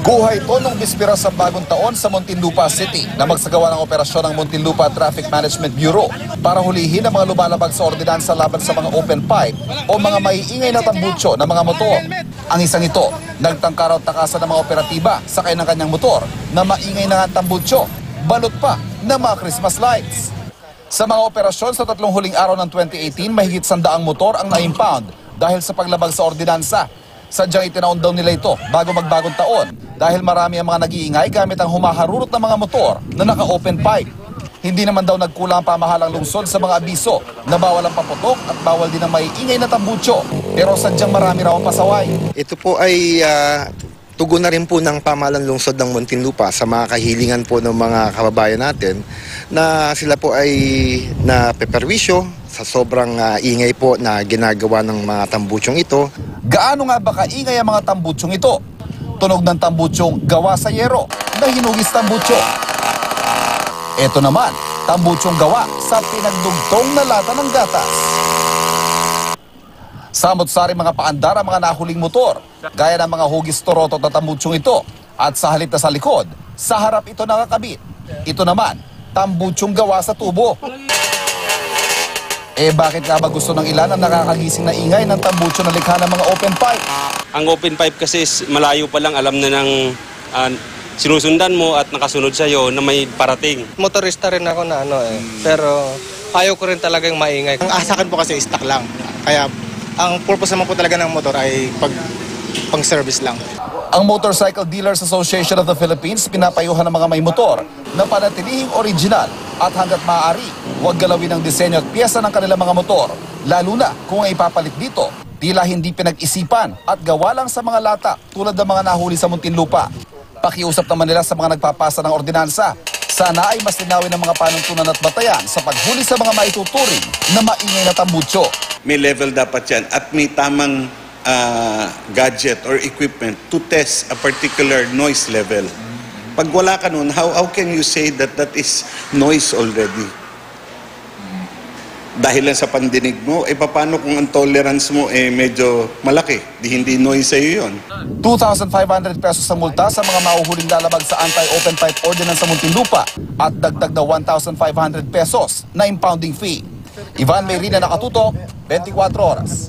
Buhay ito nung bispira sa bagong taon sa Muntinlupa City na magsagawa ng operasyon ng Muntinlupa Traffic Management Bureau para hulihin ang mga lumalabag sa ordinansa laban sa mga open pipe o mga maiingay na tambucho ng mga motor. Ang isang ito, nagtangka raw takasan ng mga operatiba sakay ng kanyang motor na maingay na nga tambucho, balot pa ng mga Christmas lights. Sa mga operasyon sa tatlong huling araw ng 2018, mahigit 100 motor ang na-impound dahil sa paglabag sa ordinansa. Sadyang itinaon daw nila ito bago magbagong taon dahil marami ang mga nag-iingay gamit ang humaharurot ng mga motor na naka-open pipe. Hindi naman daw nagkulang ang pamahalang lungsod sa mga abiso na bawal ang paputok at bawal din ang maiingay na tambucho. Pero sadyang marami raw ang pasaway. Ito po ay tugon na rin po ng pamahalang lungsod ng Muntinlupa sa mga kahilingan po ng mga kababayan natin na sila po ay napeperwisyo sa sobrang ingay po na ginagawa ng mga tambutyong ito. Gaano nga ba kaingay ang mga tambutyong ito? Tunog ng tambutyong gawa sa yero na hinugis tambucho. Ito naman, tambutyong gawa sa pinagdugtong na lata ng gatas. Samot-sari mga paandar ang mga nahuling motor, gaya ng mga hugis torotot na tambutyong ito. At sa halip na sa likod, sa harap ito nakakabit. Ito naman, tambutyong gawa sa tubo. Bakit nga ba gusto ng ilan ang nakakagising na ingay ng tambucho na likha ng mga open pipe? Ang open pipe kasi malayo pa lang alam na ng sinusundan mo at nakasunod sa'yo na may parating. Motorista rin ako na pero ayaw ko rin talagang maingay. Ang asakan po kasi stock lang. Kaya ang purpose naman po talaga ng motor ay pang-service lang. Ang Motorcycle Dealers Association of the Philippines pinapayuhan ng mga may motor na panatilihing original at hanggat maaari, huwag galawin ang disenyo at piyesa ng kanilang mga motor. Lalo na kung ay ipapalit dito, tila hindi pinag-isipan at gawa lang sa mga lata tulad ng mga nahuli sa Muntinlupa. Pakiusap naman nila sa mga nagpapasa ng ordinansa. Sana ay mas linawin ng mga panuntunan at batayan sa paghuli sa mga maituturing na maingay na tambucho. May level dapat yan at may tamang gadget or equipment to test a particular noise level. Pag wala ka nun, how can you say that that is noise already? Dahil lang sa pandinig mo, paano kung ang tolerance mo medyo malaki? Hindi noise sa'yo yun. 2,500 pesos ang multa sa mga mahuhuling lalabag sa anti-open pipe ordinance sa Muntinlupa at dagdag na 1,500 pesos na impounding fee. Ivan Mayrina, Nakatutok, 24 Oras.